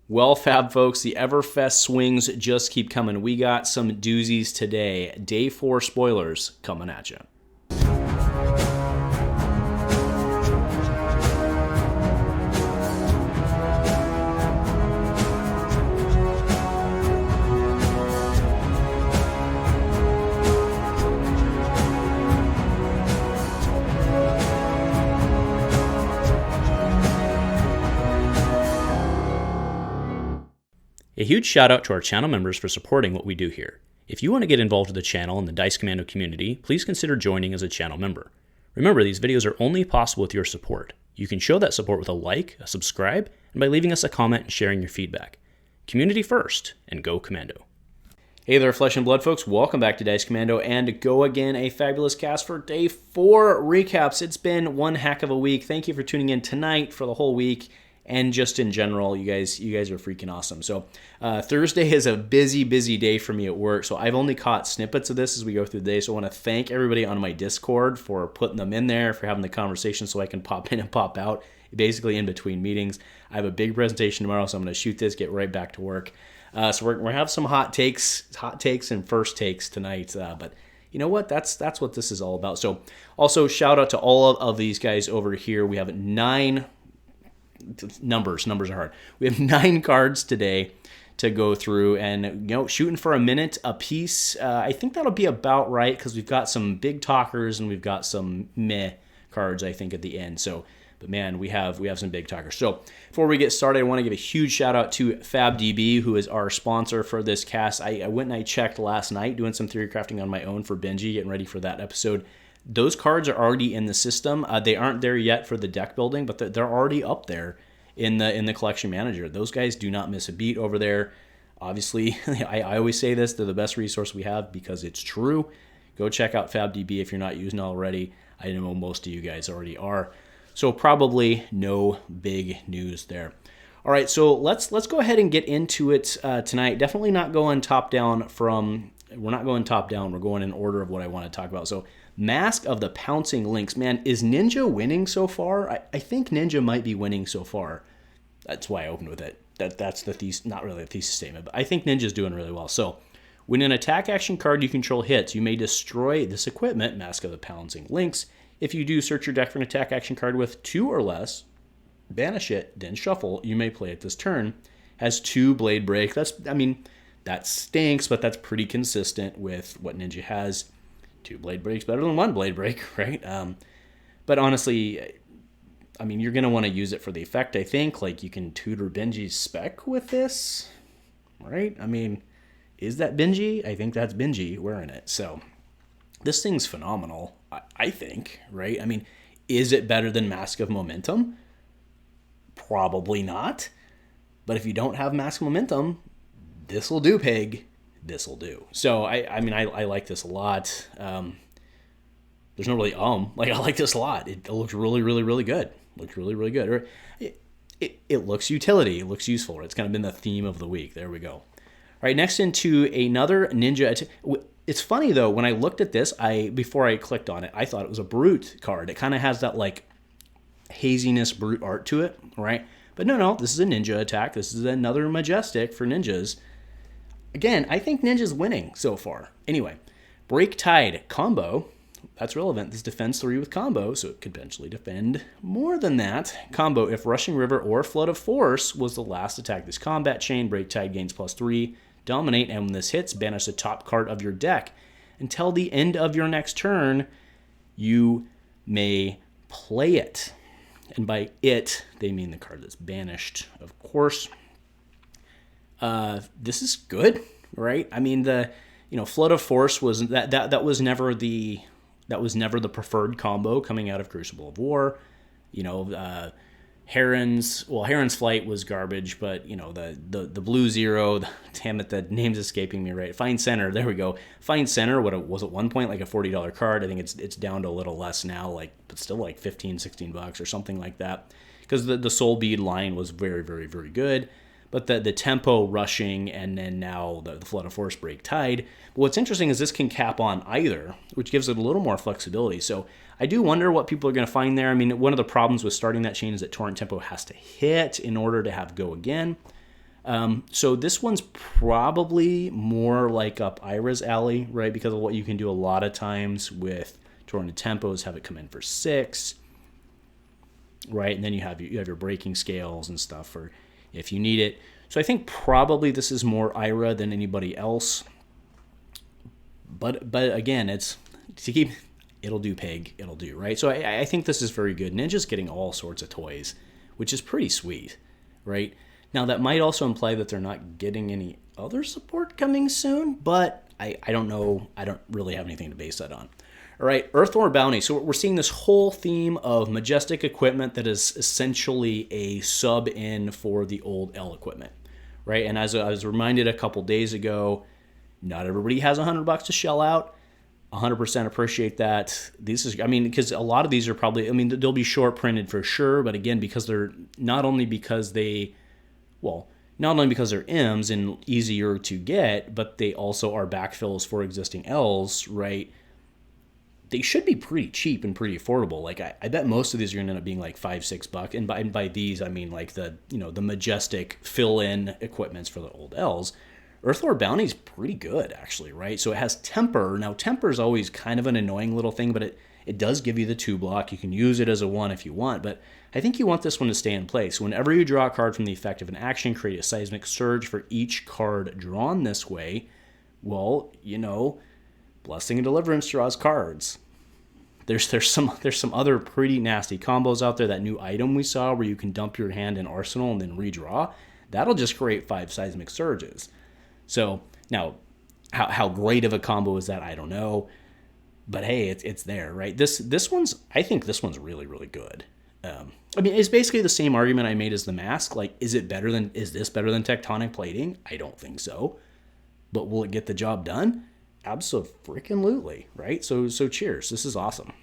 Well, Fab folks, the Everfest swings just keep coming. We got some doozies today. Day 4 spoilers coming at you. A huge shout out to our channel members for supporting what we do here. If you want to get involved with the channel and the Dice Commando community, please consider joining as a channel member. Remember, these videos are only possible with your support. You can show that support with a like, a subscribe, and by leaving us a comment and sharing your feedback. Community first, and go Commando. Hey there, Flesh and Blood folks. Welcome back to Dice Commando, and go again, a fabulous cast for Day 4 recaps. It's been one heck of a week. Thank you for tuning in tonight for the whole week. And just in general, you guys are freaking awesome. So Thursday is a busy day for me at work. So I've only caught snippets of this as we go through the day. So I want to thank everybody on my Discord for putting them in there, for having the conversation so I can pop in and pop out, basically in between meetings. I have a big presentation tomorrow, so I'm going to shoot this, get right back to work. So we're going to have some hot takes and first takes tonight. But you know what? That's what this is all about. So also shout out to all of these guys over here. We have 9... Numbers are hard. We have 9 cards today to go through, and shooting for a minute a piece. I think that'll be about right because we've got some big talkers and we've got some meh cards, I think, at the end. So, but man, we have some big talkers. So before we get started, I want to give a huge shout out to FabDB, who is our sponsor for this cast. I went and I checked last night, doing some theory crafting on my own for Benji, getting ready for that episode. Those cards are already in the system. They aren't there yet for the deck building, but they're already up there in the collection manager. Those guys do not miss a beat over there. Obviously, I always say this, they're the best resource we have because it's true. Go check out FabDB if you're not using it already. I know most of you guys already are. So probably no big news there. All right, so let's go ahead and get into it tonight. Definitely not going top down we're not going top down. We're going in order of what I want to talk about. So Mask of the Pouncing Lynx. Man, is Ninja winning so far? I think Ninja might be winning so far. That's why I opened with it. That's the thesis, not really a thesis statement, but I think Ninja's doing really well. So when an attack action card you control hits, you may destroy this equipment, Mask of the Pouncing Lynx. If you do, search your deck for an attack action card with 2 or less, banish it, then shuffle. You may play it this turn. Has 2 Blade Break. That stinks, but that's pretty consistent with what Ninja has. 2 Blade Breaks better than 1 Blade Break, right? But honestly, you're going to want to use it for the effect, I think. Like, you can tutor Benji's spec with this, right? Is that Benji? I think that's Benji wearing it. So this thing's phenomenal, I think, right? Is it better than Mask of Momentum? Probably not. But if you don't have Mask of Momentum, this will do, pig. This will do. So I like this a lot. There's no really I like this a lot. It looks really good. Looks really good. It looks utility. It looks useful. It's kind of been the theme of the week. There we go. All right, next into another Ninja. It's funny though, when I looked at this, before I clicked on it, I thought it was a Brute card. It kind of has that like haziness Brute art to it, right? But no, this is a Ninja attack. This is another Majestic for Ninjas. Again, I think Ninja's winning so far. Anyway, Break Tide combo. That's relevant. This defends 3 with combo, so it could potentially defend more than that. Combo, if Rushing River or Flood of Force was the last attack this combat chain, Break Tide gains +3, dominate, and when this hits, banish the top card of your deck. Until the end of your next turn, you may play it. And by it, they mean the card that's banished, of course. This is good, right? The Flood of Force was that was never the preferred combo coming out of Crucible of War. Heron's Flight was garbage, but the Blue Zero, damn it, the name's escaping me, right? Find Center, there we go. Find Center, what was at one point like a $40 card. I think it's down to a little less now, but still like $15-16 or something like that. Because the Soul Bead line was very, very, very good. But the tempo rushing and then now the Flood of Force Break Tide. But what's interesting is this can cap on either, which gives it a little more flexibility. So I do wonder what people are going to find there. One of the problems with starting that chain is that Torrent Tempo has to hit in order to have go again. So this one's probably more like up Ira's alley, right? Because of what you can do a lot of times with Torrent of Tempos, have it come in for 6, right? And then you have your breaking scales and stuff for if you need it. So I think probably this is more Ira than anybody else. But again, it's to keep, it'll do pig, it'll do, right? So I think this is very good. Ninja's getting all sorts of toys, which is pretty sweet, right? Now, that might also imply that they're not getting any other support coming soon, but I don't know. I don't really have anything to base that on. All right, Earthworm Bounty. So we're seeing this whole theme of Majestic equipment that is essentially a sub-in for the old L equipment, right? And as I was reminded a couple days ago, not everybody has $100 to shell out. 100% appreciate that. This is, I mean, because a lot of these are probably, I mean, they'll be short printed for sure, but again, because they're not only because they're M's and easier to get, but they also are backfills for existing L's, right? They should be pretty cheap and pretty affordable. Like I bet most of these are going to end up being like $5-6, and by these I mean like the Majestic fill-in equipments for the old L's. Earthworm Bounty is pretty good, actually, right? So it has Temper. Now, Temper is always kind of an annoying little thing, but it does give you the 2 block. You can use it as a 1 if you want, but I think you want this one to stay in place. Whenever you draw a card from the effect of an action, create a seismic surge for each card drawn this way. Well, Blessing and Deliverance draws cards. There's some other pretty nasty combos out there. That new item we saw where you can dump your hand in Arsenal and then redraw, that'll just create 5 seismic surges. So now, how great of a combo is that? I don't know, but hey, it's there, right? I think this one's really, really good. I mean, it's basically the same argument I made as the mask. Like, is this better than Tectonic Plating? I don't think so, but will it get the job done? Absolutely, right? So cheers. This is awesome.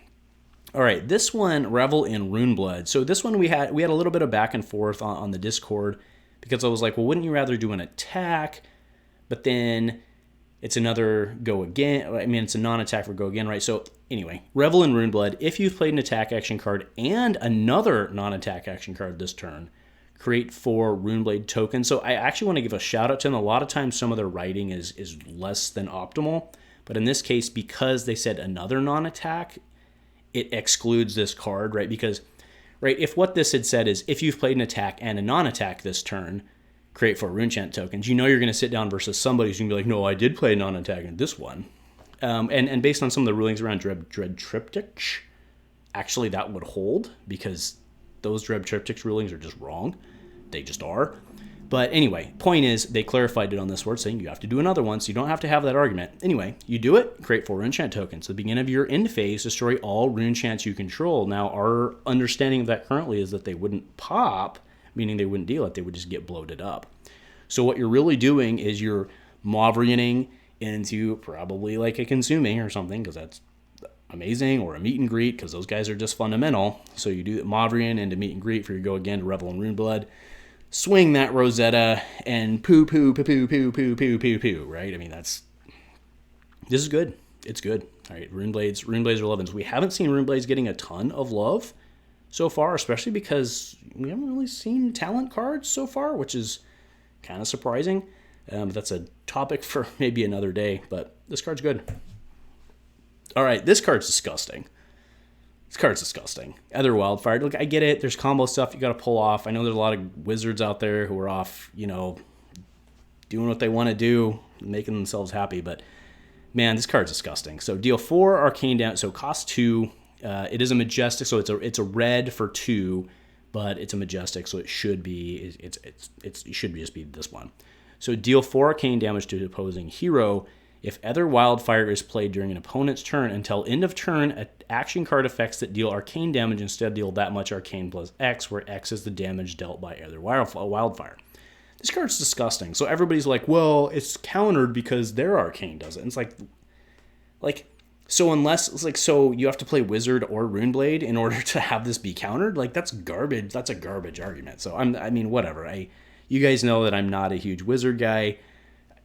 All right, this one, Revel in Runeblood. So this one we had a little bit of back and forth on the Discord, because I was like, well, wouldn't you rather do an attack? But then it's another go again. I mean, it's a non-attack for go again, right? So anyway, Revel in Runeblood. If you've played an attack action card and another non-attack action card this turn, create 4 Runeblade tokens. So I actually want to give a shout out to them. A lot of times some of their writing is less than optimal. But in this case, because they said another non-attack, it excludes this card, right? Because, right, if what this had said is, if you've played an attack and a non-attack this turn, create 4 Runechant tokens, you're going to sit down versus somebody who's going to be like, no, I did play a non-attack in this one. And based on some of the rulings around Dread Triptych, actually that would hold, because those Dread Triptych rulings are just wrong. They just are. But anyway, point is, they clarified it on this word, saying you have to do another one, so you don't have to have that argument. Anyway, you do it, create 4 Runechant tokens. At the beginning of your end phase, destroy all Runechants you control. Now, our understanding of that currently is that they wouldn't pop, meaning they wouldn't deal it, they would just get bloated up. So what you're really doing is you're Mauvrianing into probably like a Consuming or something, because that's amazing, or a Meet and Greet, because those guys are just fundamental. So you do Mauvrian into Meet and Greet for your go again to Revel in Runeblood. Swing that Rosetta and poo, right? I mean, this is good. It's good. All right, Runeblades are 11s. We haven't seen Runeblades getting a ton of love so far, especially because we haven't really seen talent cards so far, which is kind of surprising. That's a topic for maybe another day, but this card's good. All right, this card's disgusting. Other Wildfire. Look, I get it. There's combo stuff you got to pull off. I know there's a lot of wizards out there who are off, doing what they want to do, making themselves happy. But, man, this card's disgusting. So deal 4 arcane damage. So cost 2. It is a Majestic, so it's a red for 2, but it's a Majestic, so it should be it should just be this one. So deal 4 arcane damage to the opposing hero. If other Wildfire is played during an opponent's turn, until end of turn, action card effects that deal arcane damage instead deal that much arcane plus X, where X is the damage dealt by other Wildfire. This card's disgusting. So everybody's like, well, it's countered because their arcane does it. And it's like, so unless it's like, so you have to play Wizard or Runeblade in order to have this be countered? Like, that's garbage. That's a garbage argument. So I mean, whatever. You guys know that I'm not a huge Wizard guy.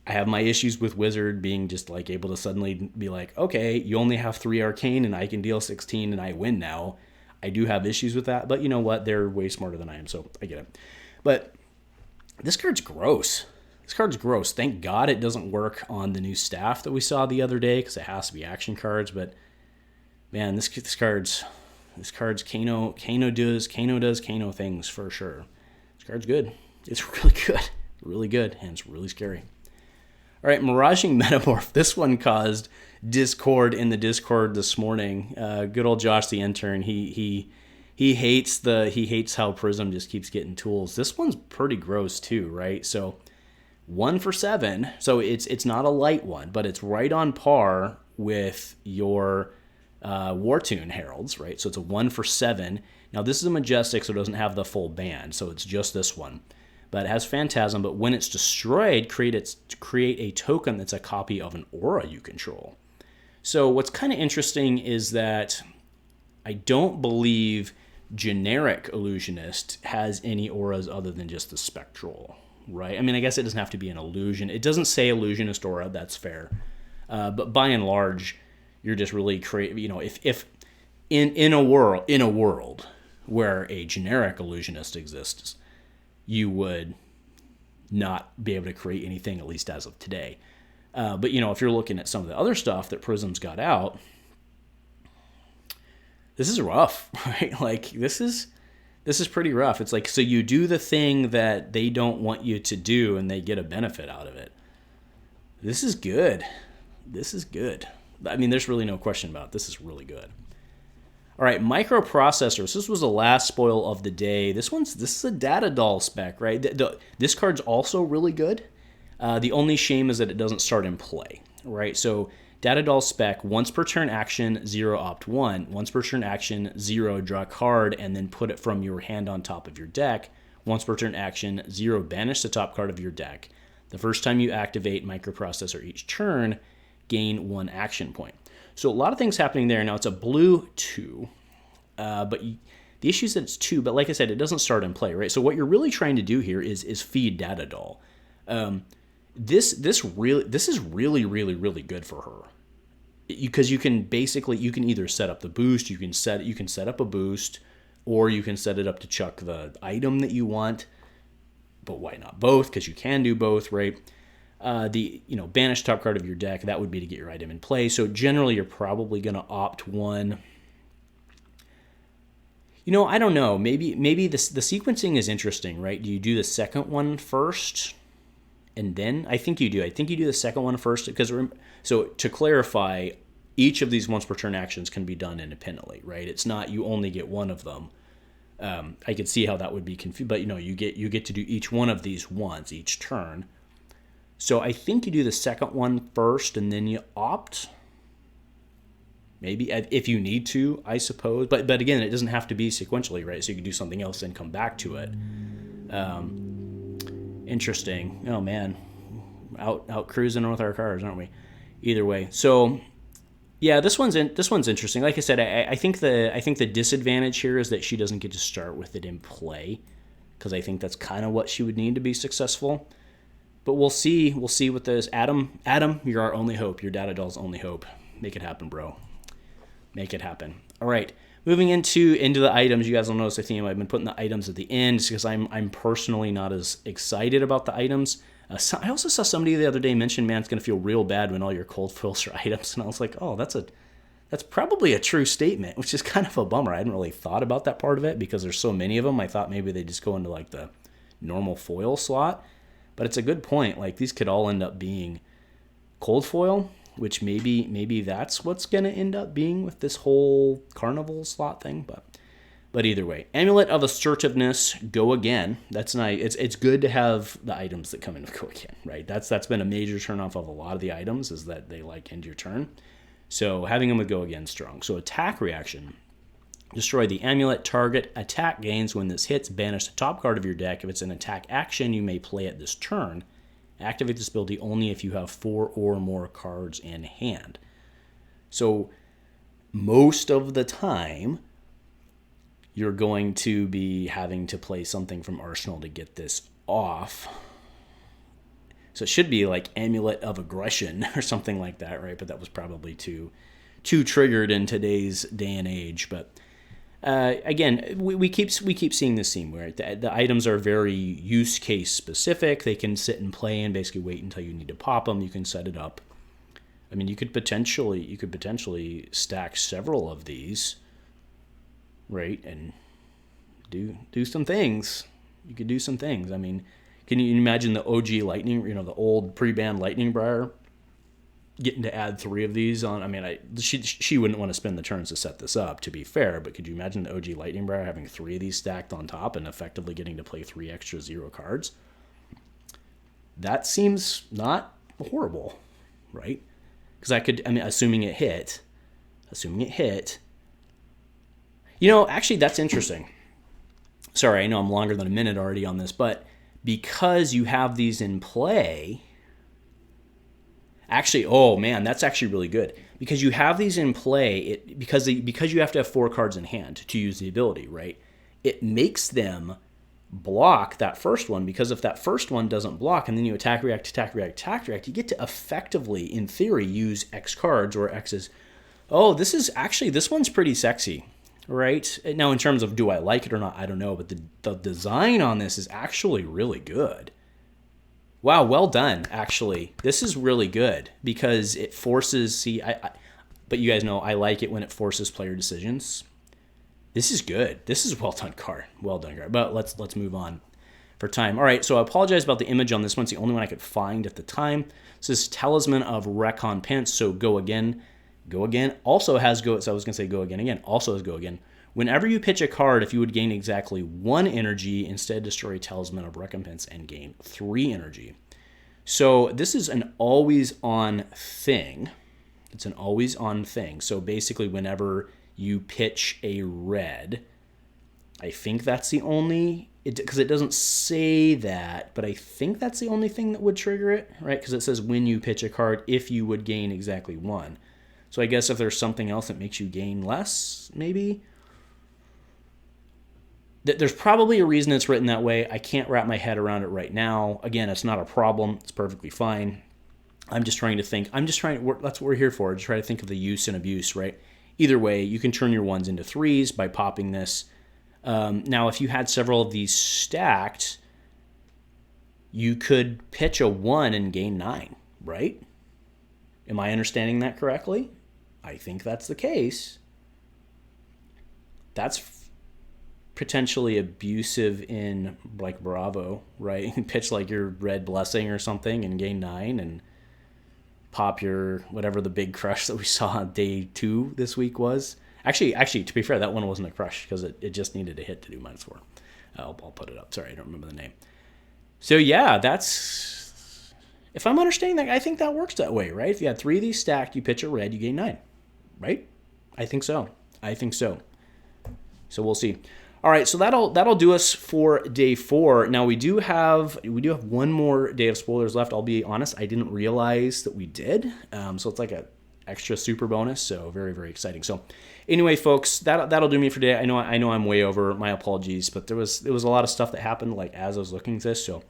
I have my issues with Wizard being just like able to suddenly be like, okay, you only have 3 arcane and I can deal 16 and I win now. I do have issues with that, but you know what? They're way smarter than I am, so I get it. But This card's gross. This card's gross. Thank God it doesn't work on the new staff that we saw the other day, because it has to be action cards. But man, this card's Kano does Kano things for sure. This card's good. It's really good. Really good. And it's really scary. All right, Miraging Metamorph. This one caused discord in the Discord this morning. Good old Josh the intern. He hates how Prism just keeps getting tools. This one's pretty gross too, right? So 1 for 7. So it's not a light one, but it's right on par with your Wartune Heralds, right? So it's a 1 for 7. Now this is a Majestic, so it doesn't have the full band, so it's just this one. But it has Phantasm, but when it's destroyed, create a token that's a copy of an aura you control. So what's kind of interesting is that I don't believe generic Illusionist has any auras other than just the Spectral, right? I mean, I guess it doesn't have to be an illusion. It doesn't say Illusionist aura, that's fair. But by and large, you're just really if in a world where a generic Illusionist exists, you would not be able to create anything, at least as of today. But if you're looking at some of the other stuff that Prism's got out, this is rough, right? Like this is pretty rough. It's like, so you do the thing that they don't want you to do and they get a benefit out of it. This is good. This is good. I mean, there's really no question about it. This is really good. All right, microprocessors. This was the last spoil of the day. This is a data doll spec, right? This card's also really good. The only shame is that it doesn't start in play, right? So data doll spec, once per turn action, 0 opt 1. Once per turn action, 0 draw a card and then put it from your hand on top of your deck. Once per turn action, 0 banish the top card of your deck. The first time you activate microprocessor each turn, gain 1 action point. So a lot of things happening there. Now it's a blue 2, but the issue is that it's 2, but like I said, it doesn't start in play, right? So what you're really trying to do here is feed data doll. This is really good for her, because you can either set up the boost, you can set up a boost, or you can set it up to chuck the item that you want. But why not both? Because you can do both, right? Banish top card of your deck, that would be to get your item in play. So generally you're probably going to opt 1. I don't know. Maybe the sequencing is interesting, right? Do you do the second one first? And then I think you do. I think you do the second one first, because so to clarify, each of these once per turn actions can be done independently, right? It's not you only get one of them. I could see how that would be confused, but you get to do each one of these once each turn. So I think you do the second one first and then you opt. Maybe if you need to, I suppose. But again, it doesn't have to be sequentially, right? So you can do something else and come back to it. Interesting. Oh man, out cruising with our cars, aren't we? Either way. So yeah, this one's interesting. Like I said, I think the disadvantage here is that she doesn't get to start with it in play, because I think that's kind of what she would need to be successful. But we'll see. We'll see with this. Adam, you're our only hope. Your data doll's only hope. Make it happen, bro. Make it happen. All right. Moving into the items, you guys will notice the theme. I've been putting the items at the end because I'm personally not as excited about the items. I also saw somebody the other day mention, man, it's going to feel real bad when all your cold foils are items. And I was like, oh, that's probably a true statement, which is kind of a bummer. I hadn't really thought about that part of it because there's so many of them. I thought maybe they just go into like the normal foil slot. But it's a good point. Like, these could all end up being cold foil, which maybe that's what's going to end up being with this whole Carnival slot thing. But either way, Amulet of Assertiveness, go again. That's nice. It's good to have the items that come in with go again, right? That's been a major turnoff of a lot of the items, is that they like end your turn. So having them with go again, strong. So attack reaction. Destroy the amulet. Target attack gains. When this hits, banish the top card of your deck. If it's an attack action, you may play it this turn. Activate this ability only if you have 4 or more cards in hand. So most of the time, you're going to be having to play something from Arsenal to get this off. So it should be like Amulet of Aggression or something like that, right? But that was probably too triggered in today's day and age. But again, we keep seeing this theme where the items are very use case specific. They can sit and play and basically wait until you need to pop them. You can set it up. I mean, you could potentially stack several of these, right, and do some things. You could do some things. I mean, can you imagine the OG Lightning, the old pre-banned Lightning Briar, getting to add 3 of these on? I mean, she wouldn't want to spend the turns to set this up, to be fair, but could you imagine the OG Lightning Briar having 3 of these stacked on top and effectively getting to play 3 extra 0 cards? That seems not horrible, right? Because assuming it hit. Actually, that's interesting. Sorry, I know I'm longer than a minute already on this, but because you have these in play, actually, oh man, that's actually really good. Because you have these in play, because you have to have 4 cards in hand to use the ability, right? It makes them block that first one, because if that first one doesn't block and then you attack, react, you get to effectively, in theory, use X cards or X's. Oh, this one's pretty sexy, right? Now, in terms of do I like it or not, I don't know, but the design on this is actually really good. Wow, well done, actually. This is really good because it forces, but you guys know I like it when it forces player decisions. This is good. This is well done card. Well done card. But let's move on for time. All right, so I apologize about the image on this one. It's the only one I could find at the time. This is Talisman of Recompense, so go again. Go again. Also has go, so I was going to say go again. Also has go again. Whenever you pitch a card, if you would gain exactly 1 energy, instead destroy Talisman of Recompense and gain 3 energy. So this is an always-on thing. It's an always-on thing. So basically, whenever you pitch a red, I think that's the only, because it doesn't say that, but I think that's the only thing that would trigger it, right? Because it says when you pitch a card, if you would gain exactly 1. So I guess if there's something else that makes you gain less, maybe. There's probably a reason it's written that way. I can't wrap my head around it right now. Again, it's not a problem. It's perfectly fine. I'm just trying to think. That's what we're here for. Just try to think of the use and abuse, right? Either way, you can turn your 1s into 3s by popping this. Now, if you had several of these stacked, you could pitch a 1 and gain 9, right? Am I understanding that correctly? I think that's the case. That's potentially abusive in, like, Bravo, right? Pitch, like, your red blessing or something and gain 9 and pop your whatever the big crush that we saw on day 2 this week was. Actually, to be fair, that one wasn't a crush because it just needed a hit to do -4. I'll put it up. Sorry, I don't remember the name. So yeah, that's, if I'm understanding that, I think that works that way, right? If you had 3 of these stacked, you pitch a red, you gain 9, right? I think so. So we'll see. All right, so that'll do us for day 4. Now we do have one more day of spoilers left. I'll be honest, I didn't realize that we did. So it's like a extra super bonus. So very, very exciting. So anyway, folks, that'll do me for today. I know I'm way over. My apologies, but there was a lot of stuff that happened like as I was looking at this. So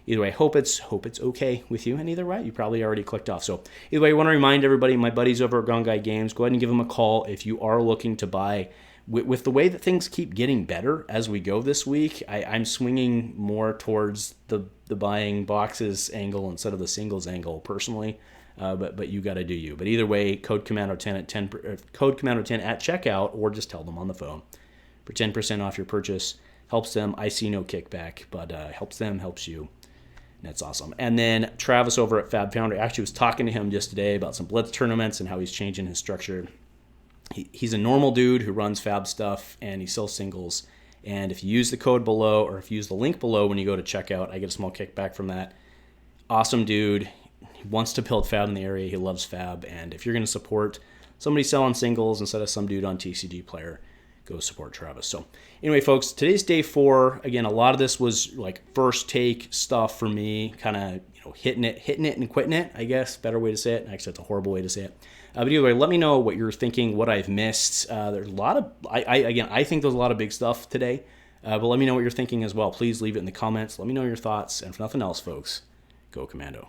either way, hope it's okay with you. And either way, you probably already clicked off. So either way, I want to remind everybody, my buddies over at Gongai Games, go ahead and give them a call if you are looking to buy. With the way that things keep getting better as we go this week, I'm swinging more towards the buying boxes angle instead of the singles angle personally. But you got to do you. But either way, code Commando10 at checkout, or just tell them on the phone for 10% off your purchase. Helps them. I see no kickback, but helps them, helps you. And that's awesome. And then Travis over at Fab Foundry, actually was talking to him just today about some Blitz tournaments and how he's changing his structure. He's a normal dude who runs Fab stuff, and he sells singles. And if you use the code below, or if you use the link below when you go to checkout, I get a small kickback from that. Awesome dude. He wants to build Fab in the area. He loves Fab. And if you're going to support somebody selling singles instead of some dude on TCG Player, go support Travis. So anyway, folks, today's day 4. Again, a lot of this was like first take stuff for me, kind of hitting it and quitting it, I guess. Better way to say it. Actually, that's a horrible way to say it. But either way, let me know what you're thinking, what I've missed. There's a lot of, I think there's a lot of big stuff today. But let me know what you're thinking as well. Please leave it in the comments. Let me know your thoughts. And if nothing else, folks, go Commando.